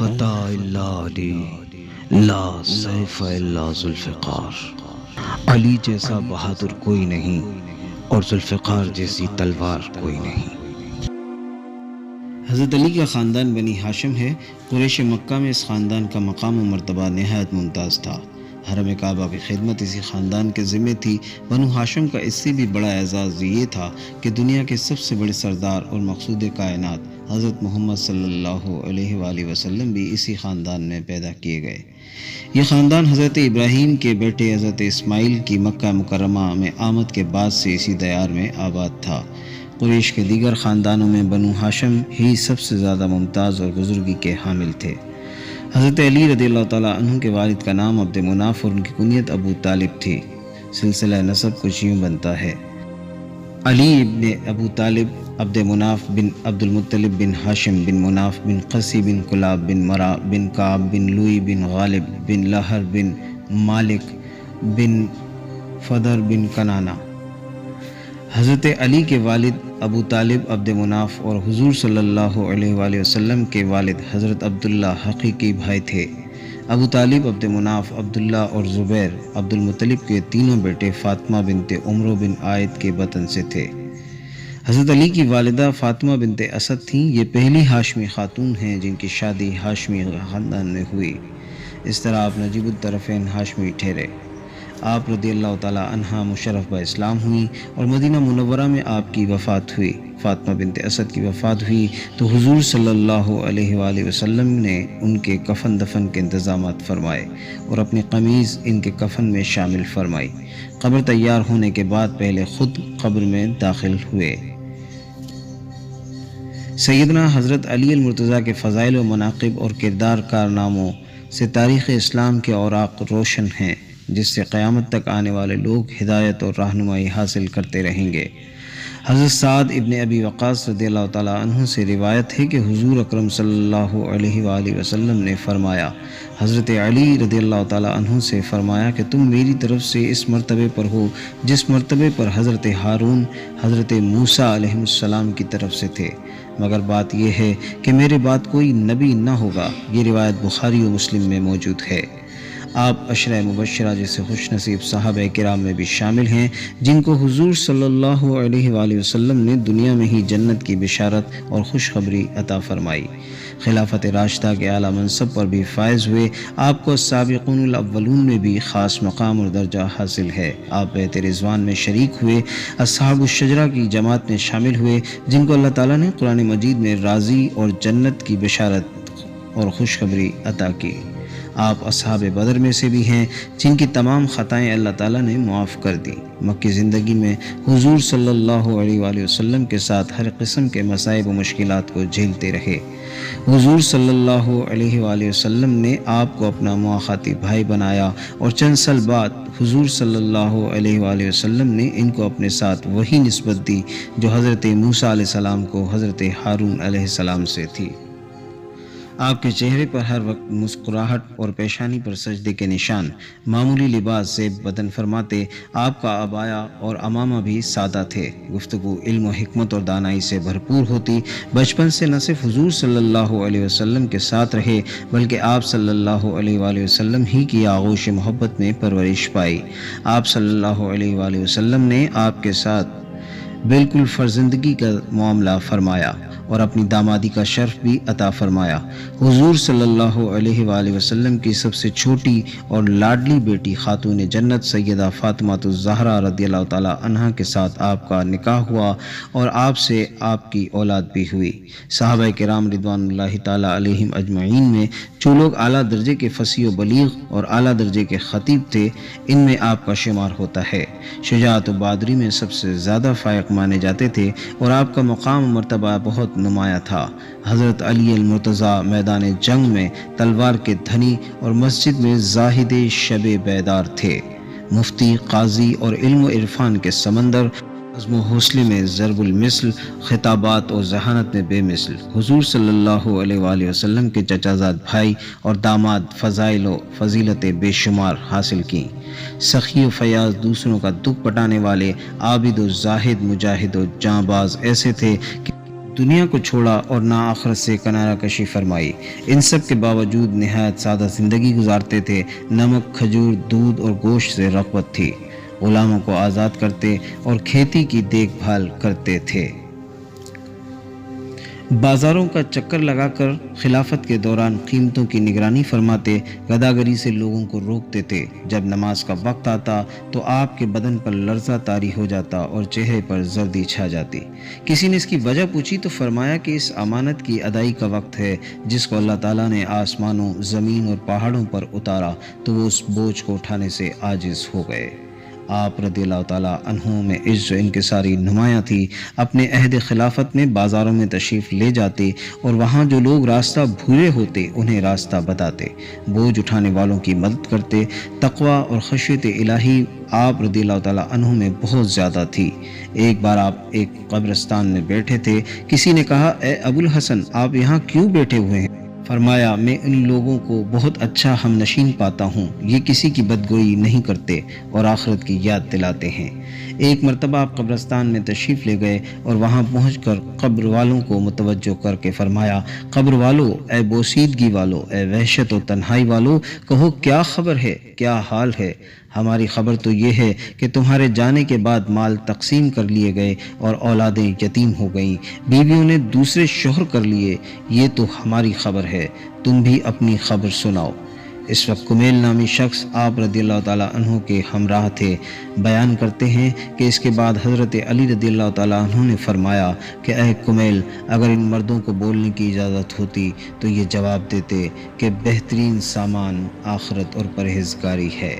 فتى الا علی لا سیف الا ذوالفقار۔ علی جیسا بہادر کوئی نہیں اور ذوالفقار جیسی تلوار کوئی نہیں۔ حضرت علی کا خاندان بنی ہاشم ہے۔ قریش مکہ میں اس خاندان کا مقام و مرتبہ نہایت ممتاز تھا۔ حرم کعبہ کی خدمت اسی خاندان کے ذمہ تھی۔ بنو ہاشم کا اس سے بھی بڑا اعزاز یہ تھا کہ دنیا کے سب سے بڑے سردار اور مقصود کائنات حضرت محمد صلی اللہ علیہ وآلہ وسلم بھی اسی خاندان میں پیدا کیے گئے۔ یہ خاندان حضرت ابراہیم کے بیٹے حضرت اسماعیل کی مکہ مکرمہ میں آمد کے بعد سے اسی دیار میں آباد تھا۔ قریش کے دیگر خاندانوں میں بنو ہاشم ہی سب سے زیادہ ممتاز اور بزرگی کے حامل تھے۔ حضرت علی رضی اللہ تعالیٰ عنہ کے والد کا نام عبد مناف اور ان کی کنیت ابو طالب تھی۔ سلسلہ نسب کچھ یوں بنتا ہے: علی ابن ابو طالب، عبد مناف بن عبد المطلب بن ہاشم بن مناف بن قسی بن کلاب بن مرا بن کعب بن لوئی بن غالب بن لہر بن مالک بن فدر بن کنانہ۔ حضرت علی کے والد ابو طالب عبد مناف اور حضور صلی اللہ علیہ وآلہ وسلم کے والد حضرت عبداللہ حقیقی بھائی تھے۔ ابو طالب، عبد مناف، عبداللہ اور زبیر عبد المطلب کے تینوں بیٹے فاطمہ بنت عمرو بن عائد کے بطن سے تھے۔ حضرت علی کی والدہ فاطمہ بنت اسد تھیں۔ یہ پہلی ہاشمی خاتون ہیں جن کی شادی ہاشمی خاندان میں ہوئی۔ اس طرح آپ نجیب الطرفین ہاشمی ٹھہرے۔ آپ رضی اللہ تعالیٰ عنہا مشرف با اسلام ہوئیں اور مدینہ منورہ میں آپ کی وفات ہوئی۔ فاطمہ بنت اسد کی وفات ہوئی تو حضور صلی اللہ علیہ وآلہ وسلم نے ان کے کفن دفن کے انتظامات فرمائے اور اپنی قمیض ان کے کفن میں شامل فرمائی۔ قبر تیار ہونے کے بعد پہلے خود قبر میں داخل ہوئے۔ سیدنا حضرت علی المرتضیٰ کے فضائل و مناقب اور کردار کارناموں سے تاریخ اسلام کے اوراق روشن ہیں، جس سے قیامت تک آنے والے لوگ ہدایت اور رہنمائی حاصل کرتے رہیں گے۔ حضرت سعد ابن ابی وقاص رضی اللہ تعالیٰ عنہ سے روایت ہے کہ حضور اکرم صلی اللہ علیہ وآلہ وسلم نے فرمایا، حضرت علی رضی اللہ تعالیٰ عنہ سے فرمایا کہ تم میری طرف سے اس مرتبے پر ہو جس مرتبے پر حضرت ہارون حضرت موسیٰ علیہ السلام کی طرف سے تھے، مگر بات یہ ہے کہ میرے بعد کوئی نبی نہ ہوگا۔ یہ روایت بخاری و مسلم میں موجود ہے۔ آپ عشرہ مبشرہ جیسے خوش نصیب صحابہ کرام میں بھی شامل ہیں جن کو حضور صلی اللہ علیہ وآلہ وسلم نے دنیا میں ہی جنت کی بشارت اور خوشخبری عطا فرمائی۔ خلافت راشدہ کے اعلیٰ منصب پر بھی فائز ہوئے۔ آپ کو السابقون الاولون میں بھی خاص مقام اور درجہ حاصل ہے۔ آپ بیعت رضوان میں شریک ہوئے، اصحاب الشجرہ کی جماعت میں شامل ہوئے جن کو اللہ تعالیٰ نے قرآن مجید میں راضی اور جنت کی بشارت اور خوشخبری عطا کی۔ آپ اصحاب بدر میں سے بھی ہیں جن کی تمام خطائیں اللہ تعالیٰ نے معاف کر دیں۔ مکی زندگی میں حضور صلی اللہ علیہ وآلہ وسلم کے ساتھ ہر قسم کے مصائب و مشکلات کو جھیلتے رہے۔ حضور صلی اللہ علیہ وآلہ وسلم نے آپ کو اپنا مواخاتی بھائی بنایا اور چند سال بعد حضور صلی اللہ علیہ وآلہ وسلم نے ان کو اپنے ساتھ وہی نسبت دی جو حضرت موسیٰ علیہ السلام کو حضرت ہارون علیہ السلام سے تھی۔ آپ کے چہرے پر ہر وقت مسکراہٹ اور پیشانی پر سجدے کے نشان، معمولی لباس سے بدن فرماتے۔ آپ کا عبایا اور عمامہ بھی سادہ تھے۔ گفتگو علم و حکمت اور دانائی سے بھرپور ہوتی۔ بچپن سے نہ صرف حضور صلی اللہ علیہ وسلم کے ساتھ رہے بلکہ آپ صلی اللہ علیہ وآلہ وسلم ہی کی آغوش محبت میں پرورش پائی۔ آپ صلی اللہ علیہ وآلہ وسلم نے آپ کے ساتھ بالکل فرزندگی کا معاملہ فرمایا اور اپنی دامادی کا شرف بھی عطا فرمایا۔ حضور صلی اللہ علیہ وآلہ وسلم کی سب سے چھوٹی اور لاڈلی بیٹی خاتون جنت سیدہ فاطمہ الزہرا رضی اللہ تعالیٰ عنہا کے ساتھ آپ کا نکاح ہوا اور آپ سے آپ کی اولاد بھی ہوئی۔ صحابہ کرام رضوان اللہ تعالیٰ علیہم اجمعین میں جو لوگ اعلیٰ درجے کے فصیح و بلیغ اور اعلیٰ درجے کے خطیب تھے، ان میں آپ کا شمار ہوتا ہے۔ شجاعت و بہادری میں سب سے زیادہ فائق مانے جاتے تھے اور آپ کا مقام و مرتبہ بہت نمایاں تھا۔ حضرت علی المرتضیٰ میدان جنگ میں تلوار کے دھنی اور مسجد میں زاہد شب بیدار تھے۔ مفتی، قاضی اور علم و عرفان کے سمندر، عزم و حوصلے میں ضرب المثل، خطابات اور ذہانت میں بے مثل۔ حضور صلی اللہ علیہ وآلہ وسلم کے چچا زاد بھائی اور داماد فضائل و فضیلتیں بے شمار حاصل کیں۔ سخی و فیاض، دوسروں کا دکھ پٹانے والے، عابد و زاہد، مجاہد و جاں باز ایسے تھے کہ دنیا کو چھوڑا اور نہ آخرت سے کنارہ کشی فرمائی۔ ان سب کے باوجود نہایت سادہ زندگی گزارتے تھے۔ نمک، کھجور، دودھ اور گوشت سے رغبت تھی۔ غلاموں کو آزاد کرتے اور کھیتی کی دیکھ بھال کرتے تھے۔ بازاروں کا چکر لگا کر خلافت کے دوران قیمتوں کی نگرانی فرماتے، گداگری سے لوگوں کو روکتے تھے۔ جب نماز کا وقت آتا تو آپ کے بدن پر لرزہ طاری ہو جاتا اور چہرے پر زردی چھا جاتی۔ کسی نے اس کی وجہ پوچھی تو فرمایا کہ اس امانت کی ادائی کا وقت ہے جس کو اللہ تعالیٰ نے آسمانوں، زمین اور پہاڑوں پر اتارا تو وہ اس بوجھ کو اٹھانے سے عاجز ہو گئے۔ آپ رضی اللہ تعالیٰ عنہ میں عز و انکساری نمایاں تھی۔ اپنے عہد خلافت میں بازاروں میں تشریف لے جاتے اور وہاں جو لوگ راستہ بھولے ہوتے انہیں راستہ بتاتے، بوجھ اٹھانے والوں کی مدد کرتے۔ تقویٰ اور خشیت الہی آپ رضی اللہ تعالیٰ عنہ میں بہت زیادہ تھی۔ ایک بار آپ ایک قبرستان میں بیٹھے تھے۔ کسی نے کہا، اے ابو الحسن، آپ یہاں کیوں بیٹھے ہوئے ہیں؟ فرمایا، میں ان لوگوں کو بہت اچھا ہم نشین پاتا ہوں، یہ کسی کی بدگوئی نہیں کرتے اور آخرت کی یاد دلاتے ہیں۔ ایک مرتبہ آپ قبرستان میں تشریف لے گئے اور وہاں پہنچ کر قبر والوں کو متوجہ کر کے فرمایا، قبر والو، اے بوسیدگی والو، اے وحشت و تنہائی والو، کہو کیا خبر ہے، کیا حال ہے؟ ہماری خبر تو یہ ہے کہ تمہارے جانے کے بعد مال تقسیم کر لیے گئے اور اولادیں یتیم ہو گئیں، بیویوں نے دوسرے شوہر کر لیے، یہ تو ہماری خبر ہے، تم بھی اپنی خبر سناؤ۔ اس وقت کمیل نامی شخص آپ رضی اللہ تعالیٰ عنہ کے ہمراہ تھے۔ بیان کرتے ہیں کہ اس کے بعد حضرت علی رضی اللہ تعالیٰ عنہ نے فرمایا کہ اے کمیل، اگر ان مردوں کو بولنے کی اجازت ہوتی تو یہ جواب دیتے کہ بہترین سامان آخرت اور پرہیزگاری ہے۔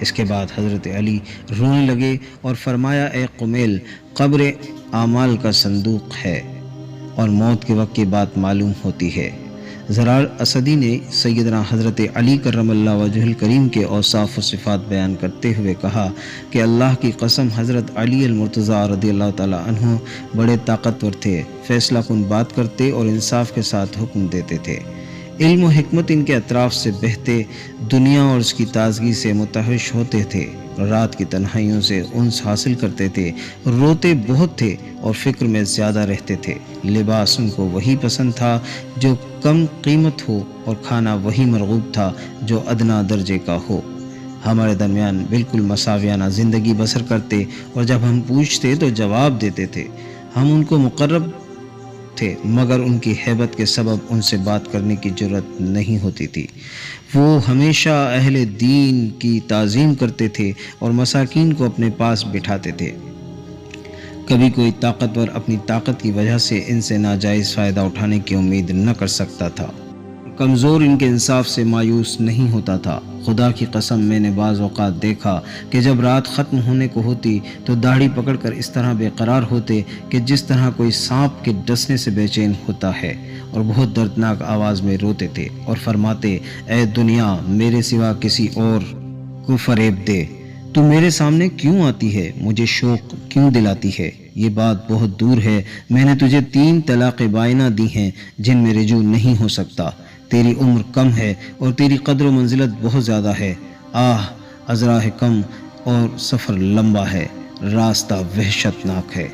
اس کے بعد حضرت علی رونے لگے اور فرمایا، اے کمیل، قبر اعمال کا صندوق ہے اور موت کے وقت کی بات معلوم ہوتی ہے۔ زرار اسدی نے سیدنا حضرت علی کرم اللہ وجہ الکریم کے اوصاف و صفات بیان کرتے ہوئے کہا کہ اللہ کی قسم، حضرت علی المرتضیٰ رضی اللہ تعالیٰ عنہ بڑے طاقتور تھے، فیصلہ کن بات کرتے اور انصاف کے ساتھ حکم دیتے تھے۔ علم و حکمت ان کے اطراف سے بہتے، دنیا اور اس کی تازگی سے متحش ہوتے تھے، رات کی تنہائیوں سے انس حاصل کرتے تھے، روتے بہت تھے اور فکر میں زیادہ رہتے تھے۔ لباس ان کو وہی پسند تھا جو کم قیمت ہو اور کھانا وہی مرغوب تھا جو ادنا درجے کا ہو۔ ہمارے درمیان بالکل مساویانہ زندگی بسر کرتے اور جب ہم پوچھتے تو جواب دیتے تھے۔ ہم ان کو مقرب تھے مگر ان کی ہیبت کے سبب ان سے بات کرنے کی جرأت نہیں ہوتی تھی۔ وہ ہمیشہ اہل دین کی تعظیم کرتے تھے اور مساکین کو اپنے پاس بٹھاتے تھے۔ کبھی کوئی طاقتور اپنی طاقت کی وجہ سے ان سے ناجائز فائدہ اٹھانے کی امید نہ کر سکتا تھا۔ کمزور ان کے انصاف سے مایوس نہیں ہوتا تھا۔ خدا کی قسم، میں نے بعض اوقات دیکھا کہ جب رات ختم ہونے کو ہوتی تو داڑھی پکڑ کر اس طرح بے قرار ہوتے کہ جس طرح کوئی سانپ کے ڈسنے سے بے چین ہوتا ہے، اور بہت دردناک آواز میں روتے تھے اور فرماتے، اے دنیا، میرے سوا کسی اور کو فریب دے، تو میرے سامنے کیوں آتی ہے، مجھے شوق کیوں دلاتی ہے؟ یہ بات بہت دور ہے، میں نے تجھے 3 طلاق بائنہ دی ہیں جن میں رجوع نہیں ہو سکتا۔ تیری عمر کم ہے اور تیری قدر و منزلت بہت زیادہ ہے۔ عذراہ کم اور سفر لمبا ہے، راستہ وحشتناک ہے۔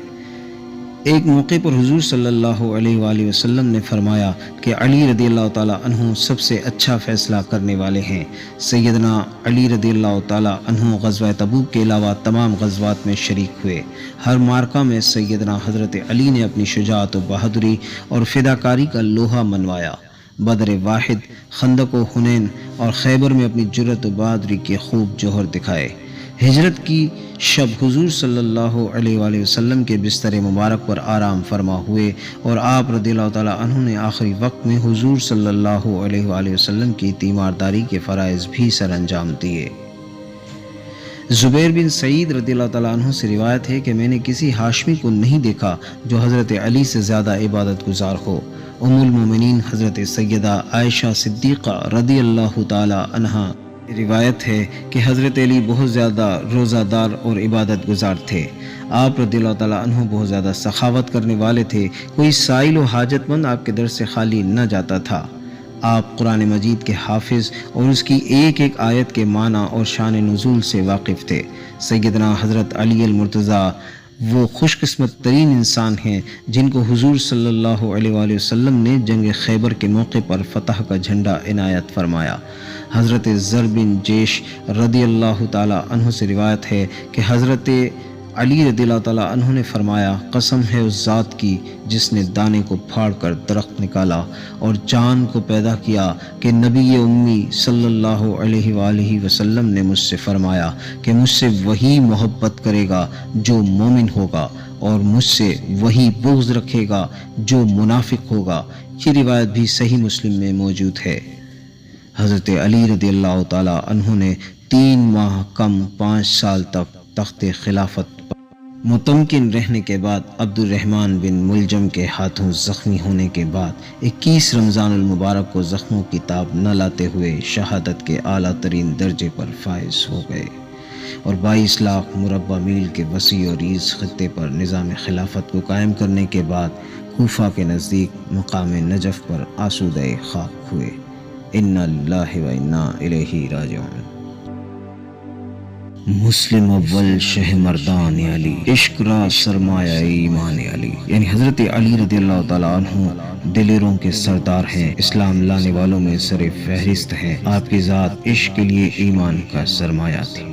ایک موقع پر حضور صلی اللہ علیہ وآلہ وسلم نے فرمایا کہ علی رضی اللہ تعالیٰ عنہ سب سے اچھا فیصلہ کرنے والے ہیں۔ سیدنا علی رضی اللہ تعالیٰ عنہ غزوہ تبوک کے علاوہ تمام غزوات میں شریک ہوئے۔ ہر معرکہ میں سیدنا حضرت علی نے اپنی شجاعت و بہادری اور فداکاری کا لوہا منوایا۔ بدر واحد، خندق و حنین اور خیبر میں اپنی جرأت و بہادری کے خوب جوہر دکھائے۔ ہجرت کی شب حضور صلی اللہ علیہ وآلہ وسلم کے بستر مبارک پر آرام فرما ہوئے اور آپ رضی اللہ تعالیٰ عنہ نے آخری وقت میں حضور صلی اللہ علیہ وآلہ وسلم کی تیمارداری کے فرائض بھی سر انجام دیے۔ زبیر بن سعید رضی اللہ تعالیٰ عنہ سے روایت ہے کہ میں نے کسی ہاشمی کو نہیں دیکھا جو حضرت علی سے زیادہ عبادت گزار ہو۔ ام المومنین حضرت سیدہ عائشہ صدیقہ رضی اللہ تعالیٰ عنہا روایت ہے کہ حضرت علی بہت زیادہ روزہ دار اور عبادت گزار تھے۔ آپ رضی اللہ تعالیٰ عنہ بہت زیادہ سخاوت کرنے والے تھے، کوئی سائل و حاجت مند آپ کے در سے خالی نہ جاتا تھا۔ آپ قرآن مجید کے حافظ اور اس کی ایک ایک آیت کے معنی اور شان نزول سے واقف تھے۔ سیدنا حضرت علی المرتضیٰ وہ خوش قسمت ترین انسان ہیں جن کو حضور صلی اللہ علیہ وآلہ وسلم نے جنگ خیبر کے موقع پر فتح کا جھنڈا عنایت فرمایا۔ حضرت زر بن جیش رضی اللہ تعالی عنہ سے روایت ہے کہ حضرت علی رضی اللہ تعالیٰ عنہ نے فرمایا، قسم ہے اس ذات کی جس نے دانے کو پھاڑ کر درخت نکالا اور چاند کو پیدا کیا، کہ نبی امی صلی اللہ علیہ وآلہ وسلم نے مجھ سے فرمایا کہ مجھ سے وہی محبت کرے گا جو مومن ہوگا اور مجھ سے وہی بغض رکھے گا جو منافق ہوگا۔ یہ روایت بھی صحیح مسلم میں موجود ہے۔ حضرت علی رضی اللہ تعالیٰ عنہ نے 3 ماہ کم 5 سال تک تخت خلافت متمکن رہنے کے بعد عبد الرحمن بن ملجم کے ہاتھوں زخمی ہونے کے بعد 21 رمضان المبارک کو زخموں کی تاب نہ لاتے ہوئے شہادت کے اعلیٰ ترین درجے پر فائز ہو گئے اور 22 لاکھ مربع میل کے وسیع اور عریض خطے پر نظام خلافت کو قائم کرنے کے بعد کوفہ کے نزدیک مقام نجف پر آسودہ خاک ہوئے۔ انا للہ و انا الیہ راجعون۔ مسلم اول شہ مردان علی، عشق را سرمایہ ایمان علی، یعنی حضرت علی رضی اللہ تعالیٰ عنہ دلیروں کے سردار ہیں، اسلام لانے والوں میں سر فہرست ہیں۔ آپ کی ذات عشق کے لیے ایمان کا سرمایہ تھی۔